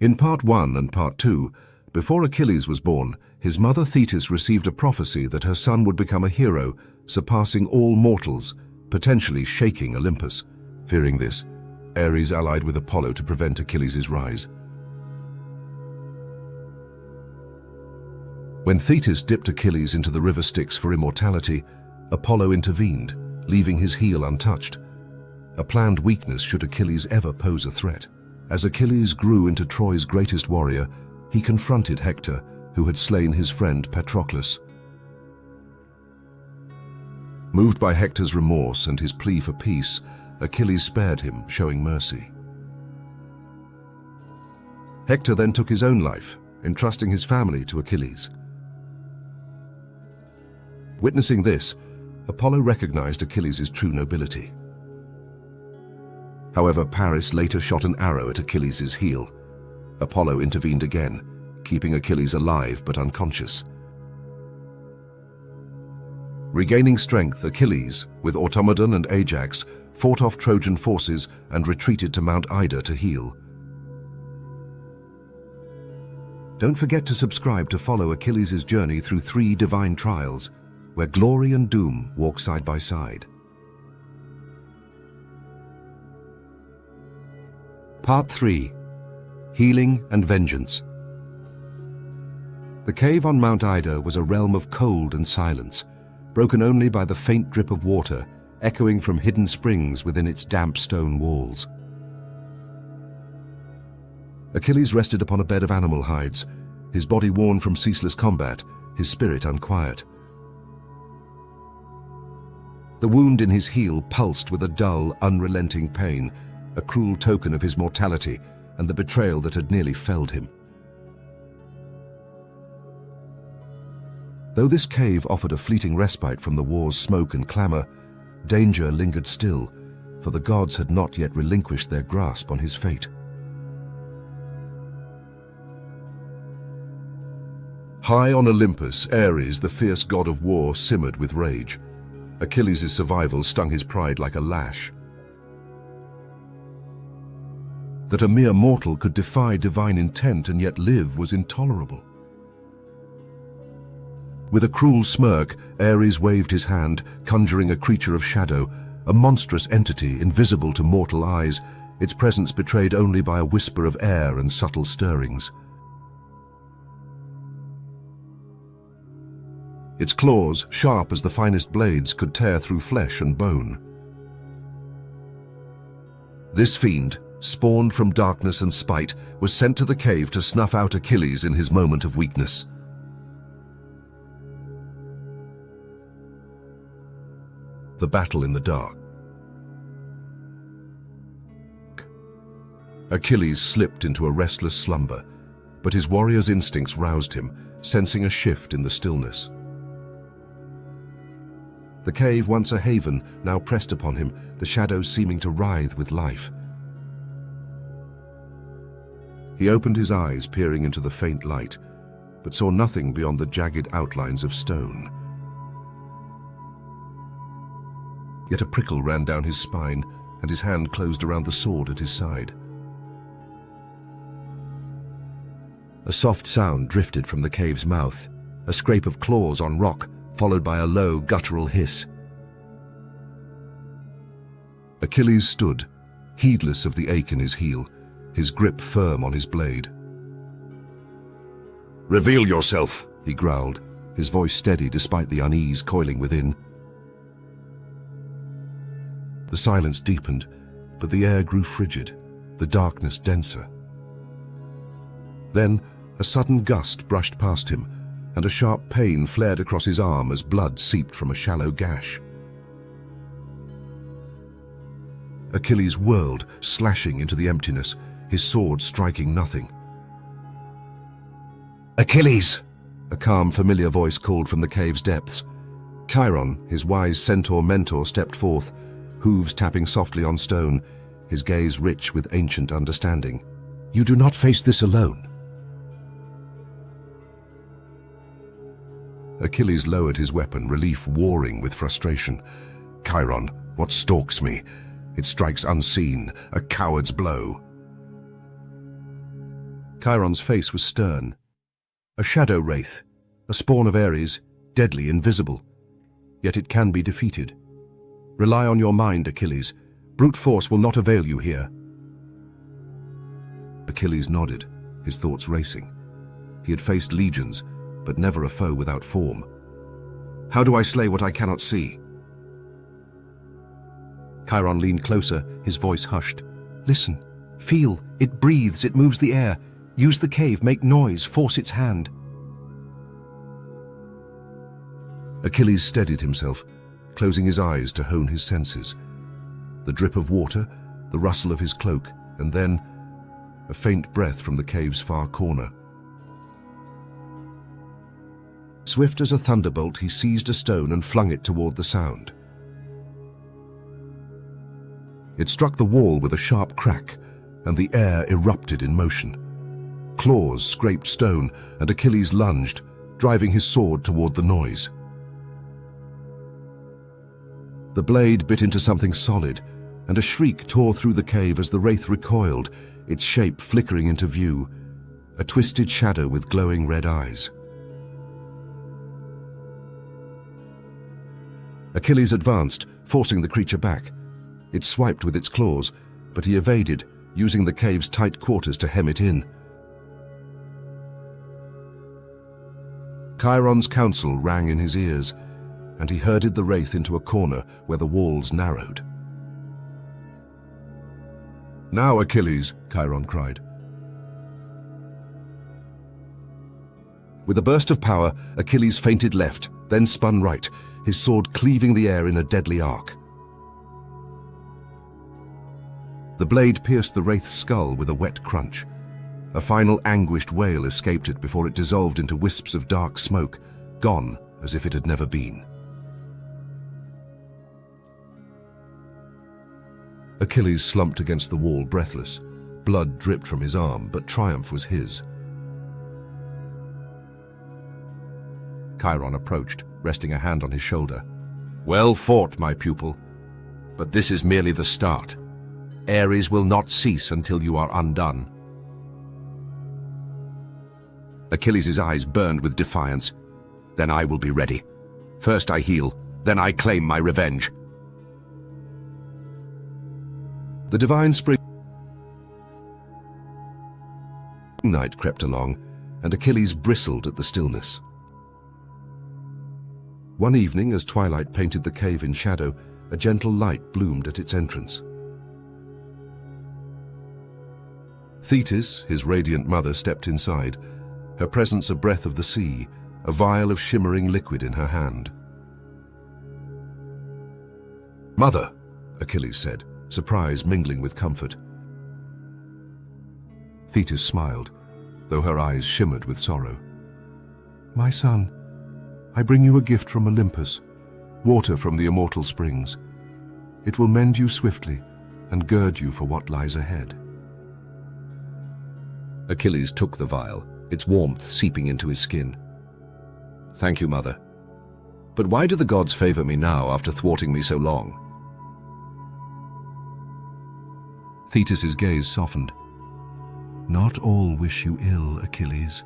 In Part 1 and Part 2, before Achilles was born, his mother Thetis received a prophecy that her son would become a hero, surpassing all mortals, potentially shaking Olympus. Fearing this, Ares allied with Apollo to prevent Achilles' rise. When Thetis dipped Achilles into the River Styx for immortality, Apollo intervened, leaving his heel untouched, a planned weakness should Achilles ever pose a threat. As Achilles grew into Troy's greatest warrior, he confronted Hector, who had slain his friend Patroclus. Moved by Hector's remorse and his plea for peace, Achilles spared him, showing mercy. Hector then took his own life, entrusting his family to Achilles. Witnessing this, Apollo recognized Achilles' true nobility. However, Paris later shot an arrow at Achilles' heel. Apollo intervened again, keeping Achilles alive but unconscious. Regaining strength, Achilles, with Automedon and Ajax, fought off Trojan forces and retreated to Mount Ida to heal. Don't forget to subscribe to follow Achilles' journey through 3 divine trials, where glory and doom walk side by side. Part 3. Healing and Vengeance. The cave on Mount Ida was a realm of cold and silence, broken only by the faint drip of water echoing from hidden springs within its damp stone walls. Achilles rested upon a bed of animal hides, his body worn from ceaseless combat, his spirit unquiet. The wound in his heel pulsed with a dull, unrelenting pain, a cruel token of his mortality and the betrayal that had nearly felled him. Though this cave offered a fleeting respite from the war's smoke and clamor, danger lingered still, for the gods had not yet relinquished their grasp on his fate. High on Olympus, Ares, the fierce god of war, simmered with rage. Achilles' survival stung his pride like a lash. That a mere mortal could defy divine intent and yet live was intolerable. With a cruel smirk, Ares waved his hand, conjuring a creature of shadow, a monstrous entity invisible to mortal eyes, its presence betrayed only by a whisper of air and subtle stirrings. Its claws, sharp as the finest blades, could tear through flesh and bone. This fiend, spawned from darkness and spite, was sent to the cave to snuff out Achilles in his moment of weakness. The battle in the dark. Achilles slipped into a restless slumber, but his warrior's instincts roused him, sensing a shift in the stillness. The cave, once a haven, now pressed upon him, the shadows seeming to writhe with life. He opened his eyes, peering into the faint light, but saw nothing beyond the jagged outlines of stone. Yet a prickle ran down his spine, and his hand closed around the sword at his side. A soft sound drifted from the cave's mouth, a scrape of claws on rock, followed by a low, guttural hiss. Achilles stood, heedless of the ache in his heel, his grip firm on his blade. "Reveal yourself," he growled, his voice steady despite the unease coiling within. The silence deepened, but the air grew frigid, the darkness denser. Then, a sudden gust brushed past him, and a sharp pain flared across his arm as blood seeped from a shallow gash. Achilles whirled, slashing into the emptiness, his sword striking nothing. "Achilles!" a calm, familiar voice called from the cave's depths. Chiron, his wise centaur mentor, stepped forth, hooves tapping softly on stone, his gaze rich with ancient understanding. "You do not face this alone." Achilles lowered his weapon, relief warring with frustration. "Chiron, what stalks me? It strikes unseen, a coward's blow." Chiron's face was stern. A shadow wraith, a spawn of Ares, deadly, invisible. Yet it can be defeated. Rely on your mind, Achilles. Brute force will not avail you here. Achilles nodded, his thoughts racing. He had faced legions, but never a foe without form. How do I slay what I cannot see? Chiron leaned closer, his voice hushed. Listen, feel, it breathes, it moves the air. Use the cave, make noise, force its hand. Achilles steadied himself, closing his eyes to hone his senses. The drip of water, the rustle of his cloak, and then a faint breath from the cave's far corner. Swift as a thunderbolt, he seized a stone and flung it toward the sound. It struck the wall with a sharp crack, and the air erupted in motion. Claws scraped stone, and Achilles lunged, driving his sword toward the noise. The blade bit into something solid, and a shriek tore through the cave as the wraith recoiled, its shape flickering into view, a twisted shadow with glowing red eyes. Achilles advanced, forcing the creature back. It swiped with its claws, but he evaded, using the cave's tight quarters to hem it in. Chiron's counsel rang in his ears, and he herded the wraith into a corner where the walls narrowed. Now, Achilles, Chiron cried. With a burst of power, Achilles feinted left, then spun right, his sword cleaving the air in a deadly arc. The blade pierced the wraith's skull with a wet crunch. A final anguished wail escaped it before it dissolved into wisps of dark smoke, gone as if it had never been. Achilles slumped against the wall, breathless. Blood dripped from his arm, but triumph was his. Chiron approached, resting a hand on his shoulder. Well fought, my pupil, but this is merely the start. Ares will not cease until you are undone. Achilles' eyes burned with defiance. Then I will be ready. First I heal, then I claim my revenge. The divine spring night crept along, and Achilles bristled at the stillness. One evening, as twilight painted the cave in shadow, a gentle light bloomed at its entrance. Thetis, his radiant mother, stepped inside, her presence a breath of the sea, a vial of shimmering liquid in her hand. Mother, Achilles said, surprise mingling with comfort. Thetis smiled, though her eyes shimmered with sorrow. My son, I bring you a gift from Olympus, water from the immortal springs. It will mend you swiftly and gird you for what lies ahead. Achilles took the vial, its warmth seeping into his skin. Thank you, Mother. But why do the gods favor me now after thwarting me so long? Thetis' gaze softened. Not all wish you ill, Achilles.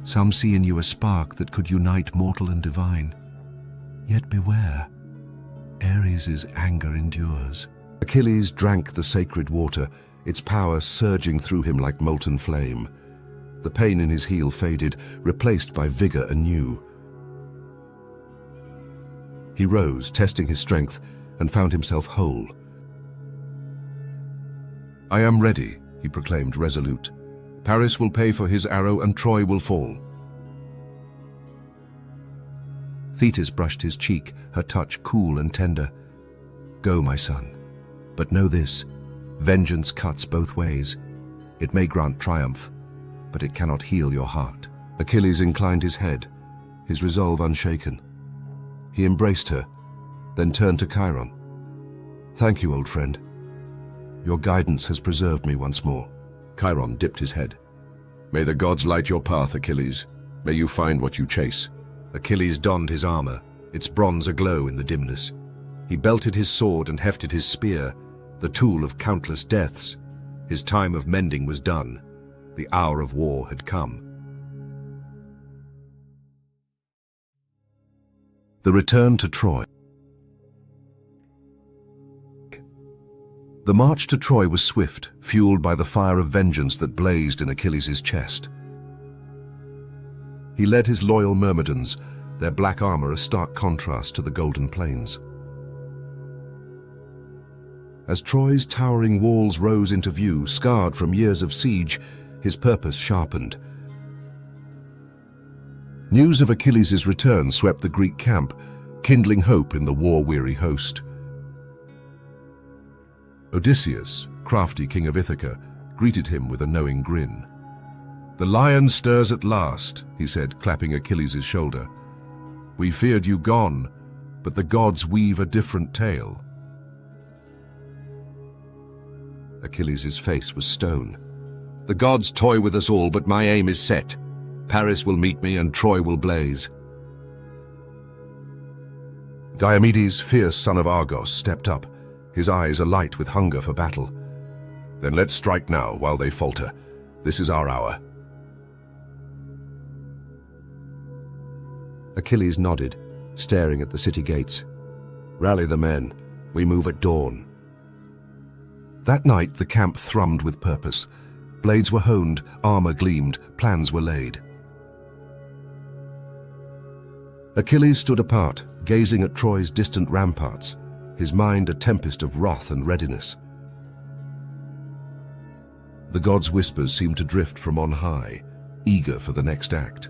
Some see in you a spark that could unite mortal and divine. Yet beware, Ares' anger endures. Achilles drank the sacred water, its power surging through him like molten flame. The pain in his heel faded, replaced by vigor anew. He rose, testing his strength, and found himself whole. I am ready, he proclaimed, resolute. Paris will pay for his arrow and Troy will fall. Thetis brushed his cheek, her touch cool and tender. Go, my son. But know this, vengeance cuts both ways. It may grant triumph, but it cannot heal your heart. Achilles inclined his head, his resolve unshaken. He embraced her, then turned to Chiron. Thank you, old friend. Your guidance has preserved me once more. Chiron dipped his head. May the gods light your path, Achilles. May you find what you chase. Achilles donned his armor, its bronze aglow in the dimness. He belted his sword and hefted his spear, the tool of countless deaths. His time of mending was done. The hour of war had come. The return to Troy. The march to Troy was swift, fueled by the fire of vengeance that blazed in Achilles' chest. He led his loyal Myrmidons, their black armor a stark contrast to the golden plains. As Troy's towering walls rose into view, scarred from years of siege, his purpose sharpened. News of Achilles' return swept the Greek camp, kindling hope in the war-weary host. Odysseus, crafty king of Ithaca, greeted him with a knowing grin. "The lion stirs at last," he said, clapping Achilles' shoulder. "We feared you gone, but the gods weave a different tale." Achilles' face was stone. "The gods toy with us all, but my aim is set. Paris will meet me and Troy will blaze." Diomedes, fierce son of Argos, stepped up, his eyes alight with hunger for battle. "Then let's strike now while they falter. This is our hour." Achilles nodded, staring at the city gates. "Rally the men. We move at dawn." That night the camp thrummed with purpose. Blades were honed, armor gleamed, plans were laid. Achilles stood apart, gazing at Troy's distant ramparts, his mind a tempest of wrath and readiness. The gods' whispers seemed to drift from on high, eager for the next act.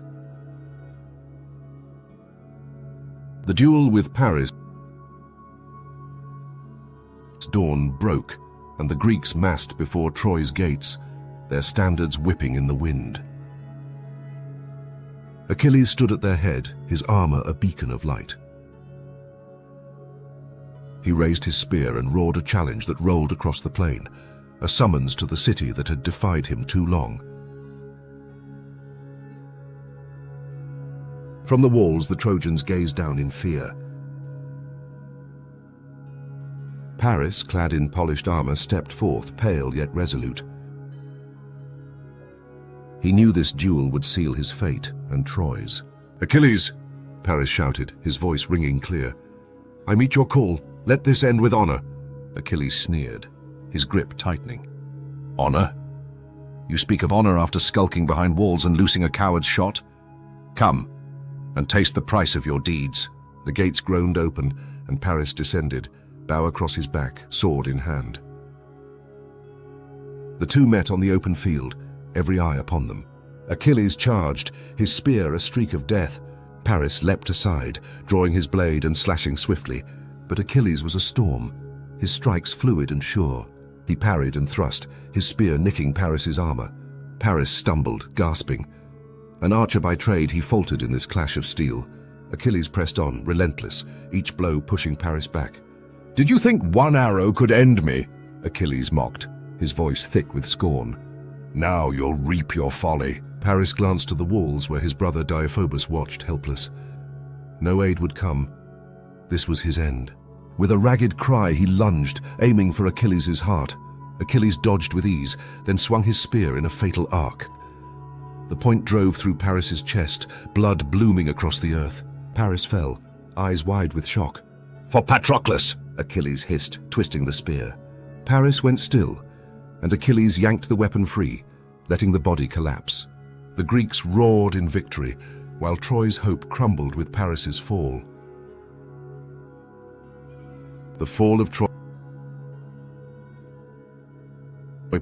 The duel with Paris' dawn broke, and the Greeks massed before Troy's gates, their standards whipping in the wind. Achilles stood at their head, his armor a beacon of light. He raised his spear and roared a challenge that rolled across the plain, a summons to the city that had defied him too long. From the walls, the Trojans gazed down in fear. Paris, clad in polished armor, stepped forth, pale yet resolute. He knew this duel would seal his fate and Troy's. "Achilles!" Paris shouted, his voice ringing clear. "I meet your call. Let this end with honor." Achilles sneered, his grip tightening. "Honor? You speak of honor after skulking behind walls and loosing a coward's shot? Come, and taste the price of your deeds." The gates groaned open, and Paris descended, bow across his back, sword in hand. The two met on the open field, every eye upon them. Achilles charged, his spear a streak of death. Paris leapt aside, drawing his blade and slashing swiftly, but Achilles was a storm, his strikes fluid and sure. He parried and thrust, his spear nicking Paris's armor. Paris stumbled, gasping. An archer by trade, he faltered in this clash of steel. Achilles pressed on, relentless, each blow pushing Paris back. "Did you think one arrow could end me?" Achilles mocked, his voice thick with scorn. "Now you'll reap your folly." Paris glanced to the walls where his brother Deiphobus watched, helpless. No aid would come. This was his end. With a ragged cry, he lunged, aiming for Achilles' heart. Achilles dodged with ease, then swung his spear in a fatal arc. The point drove through Paris's chest, blood blooming across the earth. Paris fell, eyes wide with shock. "For Patroclus!" Achilles hissed, twisting the spear. Paris went still, and Achilles yanked the weapon free, letting the body collapse. The Greeks roared in victory, while Troy's hope crumbled with Paris's fall. The fall of Troy.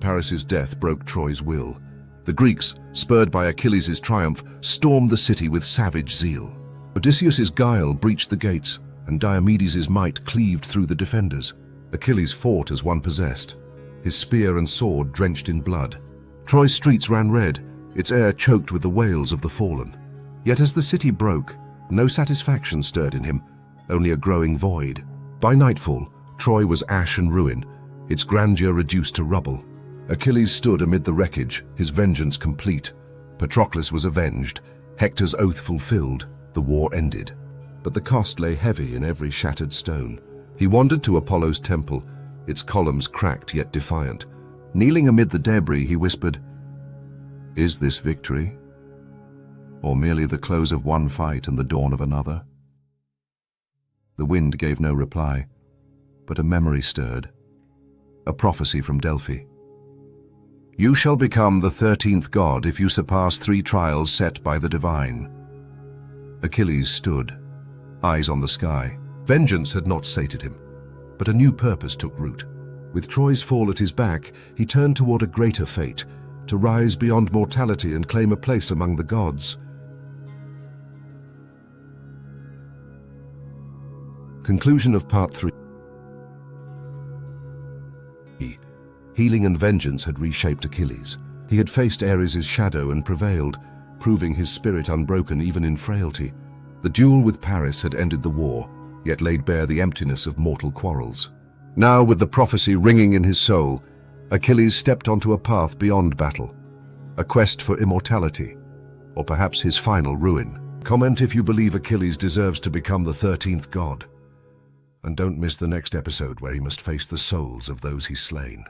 Paris's death broke Troy's will. The Greeks, spurred by Achilles' triumph, stormed the city with savage zeal. Odysseus' guile breached the gates, and Diomedes' might cleaved through the defenders. Achilles fought as one possessed, his spear and sword drenched in blood. Troy's streets ran red, its air choked with the wails of the fallen. Yet as the city broke, no satisfaction stirred in him, only a growing void. By nightfall, Troy was ash and ruin, its grandeur reduced to rubble. Achilles stood amid the wreckage, his vengeance complete. Patroclus was avenged, Hector's oath fulfilled, the war ended. But the cost lay heavy in every shattered stone. He wandered to Apollo's temple, its columns cracked yet defiant. Kneeling amid the debris, he whispered, Is this victory? Or merely the close of one fight and the dawn of another? The wind gave no reply, but a memory stirred. A prophecy from Delphi. You shall become the 13th god if you surpass 3 trials set by the divine. Achilles stood, eyes on the sky. Vengeance had not sated him, but a new purpose took root. With Troy's fall at his back, he turned toward a greater fate, to rise beyond mortality and claim a place among the gods. Conclusion of Part 3. Healing and vengeance had reshaped Achilles. He had faced Ares' shadow and prevailed, proving his spirit unbroken even in frailty. The duel with Paris had ended the war, yet laid bare the emptiness of mortal quarrels. Now, with the prophecy ringing in his soul, Achilles stepped onto a path beyond battle, a quest for immortality, or perhaps his final ruin. Comment if you believe Achilles deserves to become the 13th god. And don't miss the next episode where he must face the souls of those he's slain.